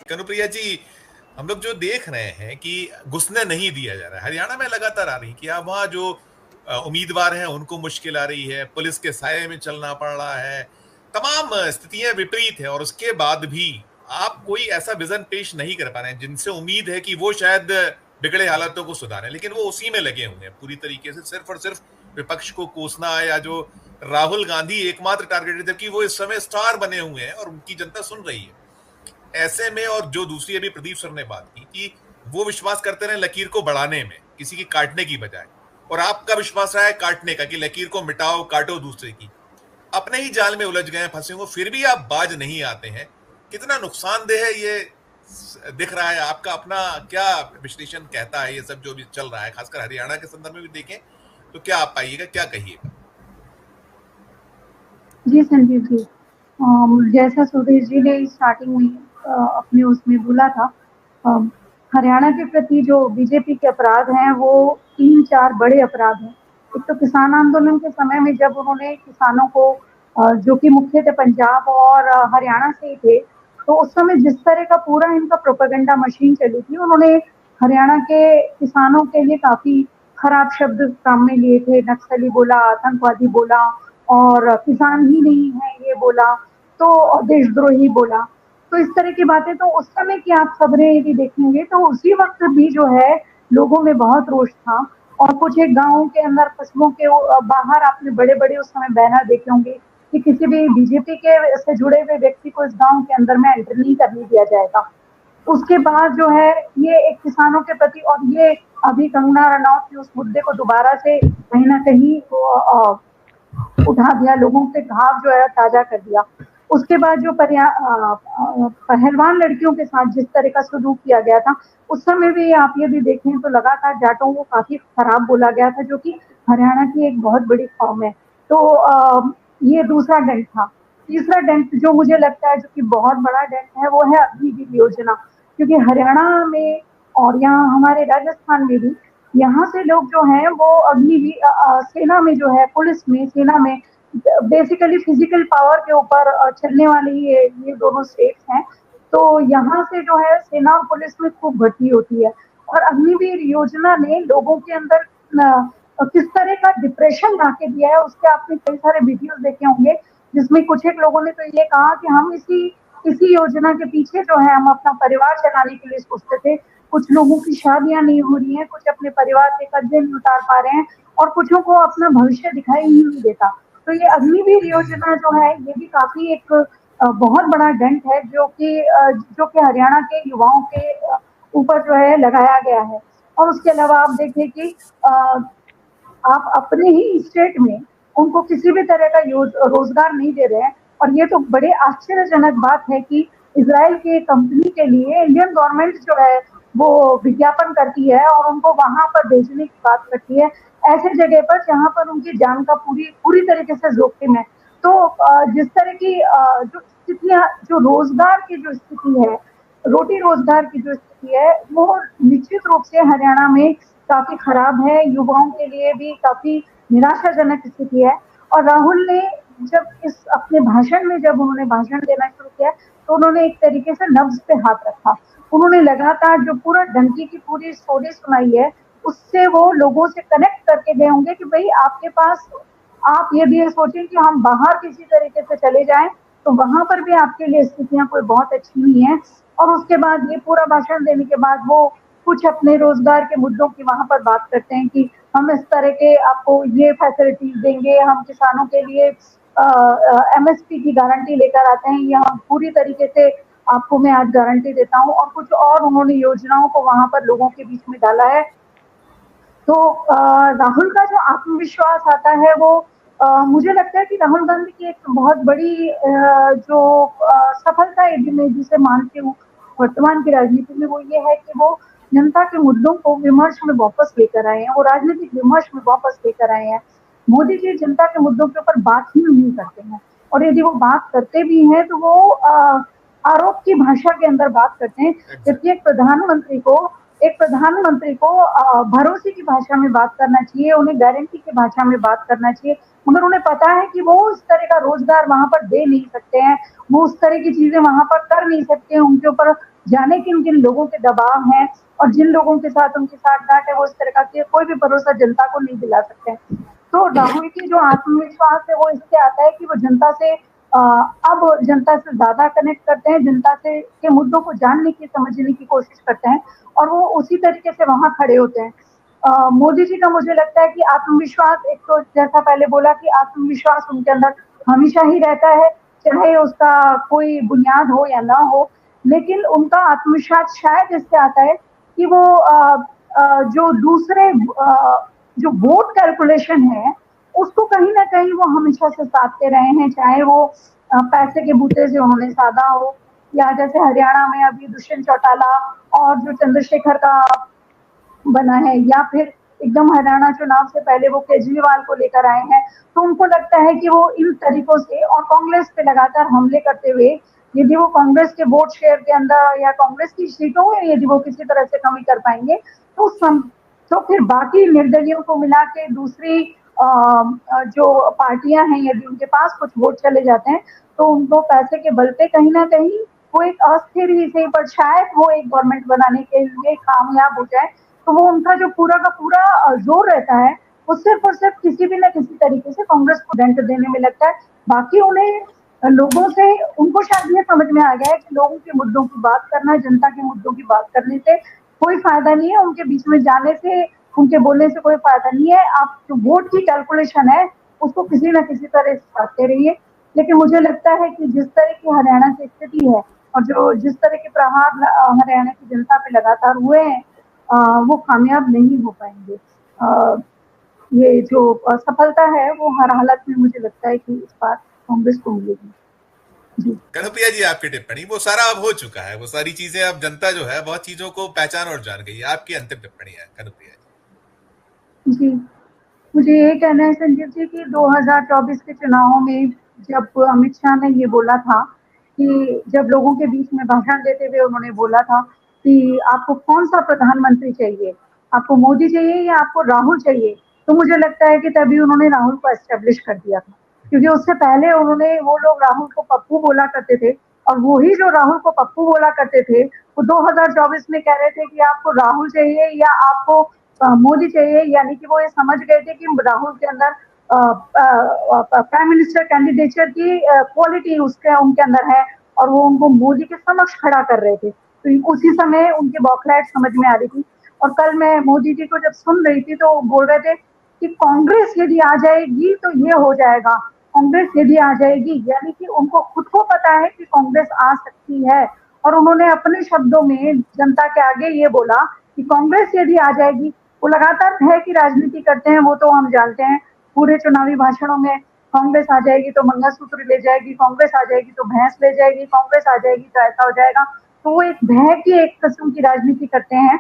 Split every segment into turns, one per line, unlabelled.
कनुप्रिया जी, हम लोग जो देख रहे हैं कि घुसने नहीं दिया जा रहा है। हरियाणा में लगातार आ रही कि अब वहाँ जो उम्मीदवार हैं उनको मुश्किल आ रही है, पुलिस के साये में चलना पड़ रहा है, तमाम स्थितियां विपरीत है और उसके बाद भी आप कोई ऐसा विजन पेश नहीं कर पा रहे हैं जिनसे उम्मीद है कि वो शायद बिगड़े हालातों को सुधारें, लेकिन वो उसी में लगे हुए हैं पूरी तरीके से, सिर्फ और सिर्फ विपक्ष को कोसना। या जो राहुल गांधी एकमात्र टारगेट है, जबकि वो इस समय स्टार बने हुए हैं और उनकी जनता सुन रही है ऐसे में। और जो दूसरी अभी प्रदीप सर ने बात की कि वो विश्वास करते रहे लकीर को बढ़ाने में, किसी की काटने की बजाय, और आपका विश्वास रहा है काटने का, कि लकीर को मिटाओ, काटो दूसरे की। अपने ही जाल में उलझ गए, फंसे हो, फिर भी आप बाज नहीं आते हैं। कितना नुकसानदेह है ये दिख रहा है। आपका अपना क्या विश्लेषण कहता है ये सब जो भी चल रहा है, खासकर हरियाणा के संदर्भ में भी देखें तो क्या आप पाइएगा, क्या कहिएगा?
जी संजीव जी, जैसा सुधीर जी ने स्टार्टिंग में अपने उसमें बोला था, हरियाणा के प्रति जो बीजेपी के अपराध हैं वो 3-4 बड़े अपराध हैं। एक तो किसान आंदोलन के समय में जब उन्होंने किसानों को जो कि मुख्यतः पंजाब और हरियाणा से ही थे, तो उस समय जिस तरह का पूरा इनका प्रोपेगेंडा मशीन चली थी, उन्होंने हरियाणा के किसानों के लिए काफी खराब शब्द सामने लिए थे। नक्सली बोला, आतंकवादी बोला, और किसान ही नहीं है ये बोला, तो देशद्रोही बोला। तो इस तरह की बातें, तो उस समय की आप खबरें यदि देखेंगे तो उसी वक्त भी जो है लोगों में बहुत रोष था। और कुछ एक गाँव के अंदर, कस्बों के बाहर आपने बड़े बड़े उस समय बैनर देखे होंगे कि किसी भी बीजेपी के से जुड़े हुए व्यक्ति को इस गांव के अंदर में एंटर नहीं करने दिया जाएगा। उसके बाद जो है ये एक किसानों के प्रति, और ये अभी कंगना रनौत ने उस मुद्दे को दोबारा से कहीं ना कहीं उठा दिया, लोगों के घाव जो है ताजा कर दिया। उसके बाद जो पहलवान लड़कियों के साथ जिस तरह का सलूक किया गया था, उस समय भी आप ये भी देखें तो लगातार जाटों को काफी खराब बोला गया था, जो कि हरियाणा की एक बहुत बड़ी कौम है। तो ये दूसरा डेंट था। तीसरा डेंट जो मुझे लगता है जो कि बहुत बड़ा डेंट है, वो है अग्निवीर योजना। क्योंकि हरियाणा में और यहाँ हमारे राजस्थान में भी, यहाँ से लोग जो हैं वो अग्निवीर सेना में जो है, पुलिस में, सेना में, बेसिकली फिजिकल पावर के ऊपर चलने वाली ये दोनों स्टेट्स हैं। तो यहाँ से जो है सेना और पुलिस में खूब भर्ती होती है। और अग्निवीर योजना ने लोगों के अंदर किस तरह का डिप्रेशन ला के दिया है, उसके आपने कई सारे वीडियोस देखे होंगे, जिसमें कुछ एक लोगों ने तो ये कहा कि हम इसी योजना के पीछे जो है हम अपना परिवार चलाने के लिए सोचते थे। कुछ लोगों की शादियां नहीं हो रही हैं, कुछ अपने परिवार के कर्जे नहीं उतार पा रहे हैं, और कुछों को अपना भविष्य दिखाई ही नहीं देता। तो ये अग्निवीर योजना जो है ये भी काफी एक बहुत बड़ा डेंट है, जो कि हरियाणा के युवाओं के ऊपर जो है लगाया गया है। और उसके अलावा आप देखिए कि आप अपने ही स्टेट में उनको किसी भी तरह का रोजगार नहीं दे रहे हैं। और ये तो बड़े आश्चर्यजनक बात है कि इजराइल की कंपनी के लिए इंडियन गवर्नमेंट जो है वो विज्ञापन करती है और उनको वहां पर भेजने की बात करती है, ऐसे जगह पर जहां पर उनकी जान का पूरी पूरी तरीके से जोखिम है। तो जिस तरह की जो स्थितियां, जो रोजगार की जो स्थिति है, रोटी रोजगार की जो स्थिति है, वो निश्चित रूप से हरियाणा में काफी खराब है, युवाओं के लिए भी काफी निराशाजनक स्थिति है। और राहुल ने जब इस अपने भाषण में, जब उन्होंने भाषण देना शुरू किया, तो उन्होंने एक तरीके से नब्ज पे हाथ रखा। उन्होंने लगातार जो पूरा डंकी की पूरी स्टोरी सुनाई है, उससे वो लोगों से कनेक्ट करके गए होंगे कि भाई आपके पास, आप ये भी सोचें कि हम बाहर किसी तरीके से चले जाएं तो वहां पर भी आपके लिए स्थितियां कोई बहुत अच्छी नहीं है। और उसके बाद ये पूरा भाषण देने के बाद वो कुछ अपने रोजगार के मुद्दों की वहां पर बात करते हैं कि हम इस तरह के आपको ये फैसिलिटीज देंगे, हम किसानों के लिए एमएसपी की गारंटी लेकर आते हैं, ये हम पूरी तरीके से आपको मैं आज गारंटी देता हूँ। और कुछ और उन्होंने योजनाओं को वहां पर लोगों के बीच में डाला है। तो राहुल का जो आत्मविश्वास आता है वो मुझे लगता है कि राहुल गांधी की एक बहुत बड़ी जो सफलता यदि मैं जिसे मानती हूँ वर्तमान की राजनीति में, वो ये है कि वो जनता के मुद्दों को विमर्श में वापस लेकर आए हैं, वो राजनीतिक विमर्श में वापस लेकर आए हैं। मोदी जी जनता के मुद्दों के ऊपर बात ही नहीं करते हैं, और यदि वो बात करते भी हैं तो वो आरोप की भाषा के अंदर बात करते हैं। जबकि एक प्रधानमंत्री को भरोसे की भाषा में बात करना चाहिए, उन्हें गारंटी की भाषा में बात करना चाहिए। मगर उन्हें पता है कि वो उस तरह का रोजगार वहां पर दे नहीं सकते हैं, वो उस तरह की चीजें वहां पर कर नहीं सकते हैं, उनके ऊपर जाने किन किन लोगों के दबाव हैं और जिन लोगों के साथ उनकी साठगांठ है वो इस तरह का कोई भी भरोसा जनता को नहीं दिला सकते हैं। तो राहुल की जो आत्मविश्वास है वो इससे आता है कि वो जनता से अब जनता से ज्यादा कनेक्ट करते हैं, जनता से के मुद्दों को जानने की समझने की कोशिश करते हैं और वो उसी तरीके से वहां खड़े होते हैं। मोदी जी का मुझे लगता है कि आत्मविश्वास, एक तो जैसा पहले बोला कि आत्मविश्वास उनके अंदर हमेशा ही रहता है, चाहे उसका कोई बुनियाद हो या ना हो, लेकिन उनका आत्मविश्वास शायद इससे आता है कि वो जो दूसरे जो वोट कैलकुलेशन है उसको कहीं ना कहीं वो हमेशा से साधते रहे हैं, चाहे वो पैसे के बूते से उन्होंने साधा हो या जैसे हरियाणा में अभी दुष्यंत चौटाला और जो चंद्रशेखर का बना है, या फिर एकदम हरियाणा चुनाव से पहले वो केजरीवाल को लेकर आए हैं। तो उनको लगता है कि वो इन तरीकों से और कांग्रेस पे लगातार हमले करते हुए यदि वो कांग्रेस के वोट शेयर के अंदर या कांग्रेस की सीटों में यदि वो किसी तरह से कमी कर पाएंगे तो तो फिर बाकी निर्दलियों को मिला के दूसरी जो पार्टियां हैं यदि उनके पास कुछ वोट चले जाते हैं तो उनको पैसे के बल पे कहीं ना कहीं वो एक अस्थिर ही सही पर शायद वो एक गवर्नमेंट बनाने के लिए कामयाब हो जाए। तो वो उनका जो पूरा का पूरा जोर रहता है वो सिर्फ और सिर्फ किसी भी ना किसी तरीके से कांग्रेस को डेंट देने में लगता है। बाकी उन्हें लोगों से उनको शायद ये समझ में आ गया है कि लोगों के मुद्दों की बात करना, जनता के मुद्दों की बात करने से कोई फायदा नहीं है, उनके बीच में जाने से, उनके बोलने से कोई फायदा नहीं है। आप जो वोट की कैलकुलेशन है उसको किसी न किसी तरह से करते रहिए। लेकिन मुझे लगता है कि जिस तरह की हरियाणा की स्थिति है और जो जिस तरह के प्रहार हरियाणा की जनता पे लगातार हुए हैं वो कामयाब नहीं हो पाएंगे। ये जो सफलता है वो हर हालत में मुझे लगता है कि इस बार कांग्रेस को मिलेगी। जी
कनुप्रिया जी, आपकी टिप्पणी, वो सारा अब हो चुका है, वो सारी चीजें अब जनता जो है बहुत चीजों को पहचान और जान गई है। आपकी अंतिम टिप्पणी है कनुप्रिया
जी मुझे ये कहना है संजीव जी कि 2024 के चुनावों में जब अमित शाह ने ये बोला था कि जब लोगों के बीच में भाषण देते हुए उन्होंने बोला था कि आपको कौन सा प्रधानमंत्री चाहिए, आपको मोदी चाहिए या आपको राहुल चाहिए, तो मुझे लगता है कि तभी उन्होंने राहुल को एस्टेब्लिश कर दिया था। क्योंकि उससे पहले उन्होंने वो लोग राहुल को पप्पू बोला करते थे और वही जो राहुल को पप्पू बोला करते थे वो 2024 में कह रहे थे कि आपको राहुल चाहिए या आपको मोदी चाहिए, यानी कि वो ये समझ गए थे कि राहुल के अंदर प्राइम मिनिस्टर कैंडिडेचर की क्वालिटी उसके उनके अंदर है और वो उनको मोदी के समक्ष खड़ा कर रहे थे। तो उसी समय उनकी बौखलाहट समझ में आ रही थी। और कल मैं मोदी जी को जब सुन रही थी तो बोल रहे थे कि कांग्रेस यदि आ जाएगी तो ये हो जाएगा, कांग्रेस यदि आ जाएगी, यानी कि उनको खुद को पता है कि कांग्रेस आ सकती है। और उन्होंने अपने शब्दों में जनता के आगे ये बोला कि कांग्रेस यदि आ जाएगी, वो लगातार भय की राजनीति करते हैं, वो तो हम जानते हैं। पूरे चुनावी भाषणों में कांग्रेस आ जाएगी तो मंगलसूत्र ले जाएगी, कांग्रेस आ जाएगी तो भैंस ले जाएगी, कांग्रेस आ जाएगी तो ऐसा हो जाएगा। तो वो एक भय की एक किस्म की राजनीति करते हैं।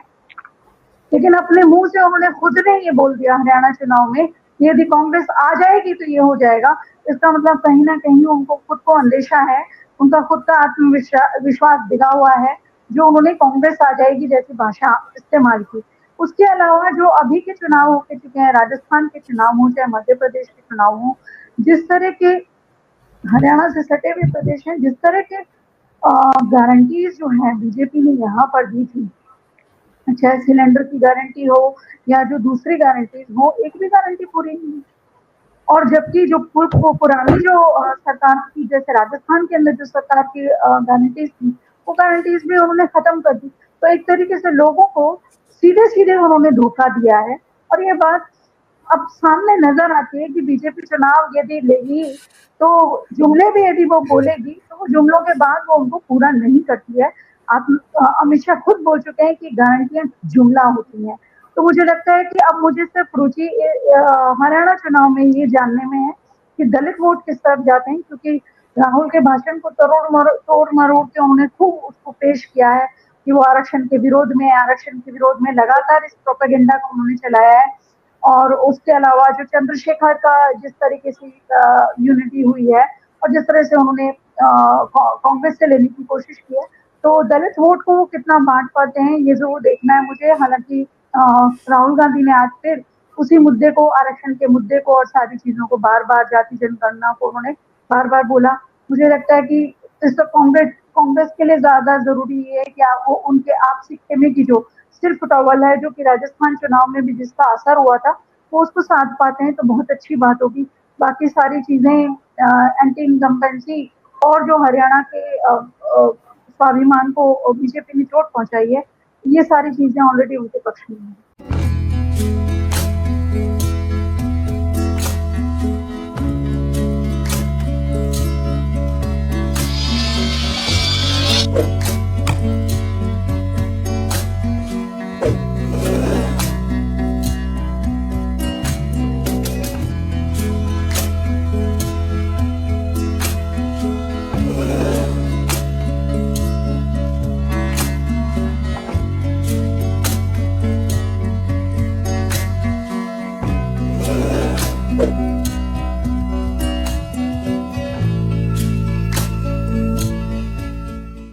लेकिन अपने मुंह से उन्होंने खुद ने ये बोल दिया हरियाणा चुनाव में, यदि कांग्रेस आ जाएगी तो ये हो जाएगा। इसका मतलब कहीं ना कहीं उनको खुद को अंदेशा है, उनका खुद का आत्मविश्वास दिखा हुआ है, जो उन्होंने कांग्रेस आ जाएगी जैसी भाषा इस्तेमाल की। उसके अलावा जो अभी के चुनाव हो चुके हैं, राजस्थान के चुनाव हो चाहे मध्य प्रदेश के चुनाव हो, जिस तरह के हरियाणा से सटे हुए प्रदेश हैं, जिस तरह के गारंटीज जो है बीजेपी ने यहाँ पर दी थी, चाहे सिलेंडर की गारंटी हो या जो दूसरी गारंटीज हो, एक भी गारंटी पूरी नहीं है। और जबकि जो पुरानी जो सरकार की, जैसे राजस्थान के अंदर जो सरकार की गारंटीज थी, वो गारंटीज भी उन्होंने खत्म कर दी। तो एक तरीके से लोगों को सीधे सीधे उन्होंने धोखा दिया है। और ये बात अब सामने नजर आती है कि बीजेपी चुनाव यदि लेगी तो जुमले भी यदि वो बोलेगी तो वो जुमलों के बाद वो उनको पूरा नहीं करती है। आप अमित शाह खुद बोल चुके हैं कि गारंटियां जुमला होती हैं। तो मुझे लगता है कि अब मुझे सिर्फ रुचि हरियाणा चुनाव में ये जानने में है कि दलित वोट किस तरफ जाते हैं, क्योंकि राहुल के भाषण को तोड़ मरोड़ के उन्होंने खूब उसको पेश किया है कि वो आरक्षण के विरोध में, आरक्षण के विरोध में लगातार इस प्रोपेगेंडा को उन्होंने चलाया है। और उसके अलावा जो चंद्रशेखर का जिस तरीके से यूनिटी हुई है और जिस तरह से उन्होंने कांग्रेस से लेने की कोशिश की है, तो दलित वोट को वो कितना बांट पाते हैं ये जरूर देखना है मुझे। हालांकि राहुल गांधी ने आज फिर उसी मुद्दे को, आरक्षण के मुद्दे को और सारी चीजों को बार बार, जाति जनगणना को उन्होंने बार बार बोला। मुझे लगता है कि इस कांग्रेस कांग्रेस के लिए ज़्यादा ज़रूरी ये है कि वो उनके आपसी खेमे की जो सिर्फ टॉवल है, जो कि राजस्थान चुनाव में भी जिसका असर हुआ था, वो उसको साध पाते हैं तो बहुत अच्छी बात होगी। बाकी सारी चीज़ें एंटी इनकम्बेंसी और जो हरियाणा के स्वाभिमान को बीजेपी ने चोट पहुँचाई है, ये सारी चीज़ें ऑलरेडी उनके पक्ष में हैं।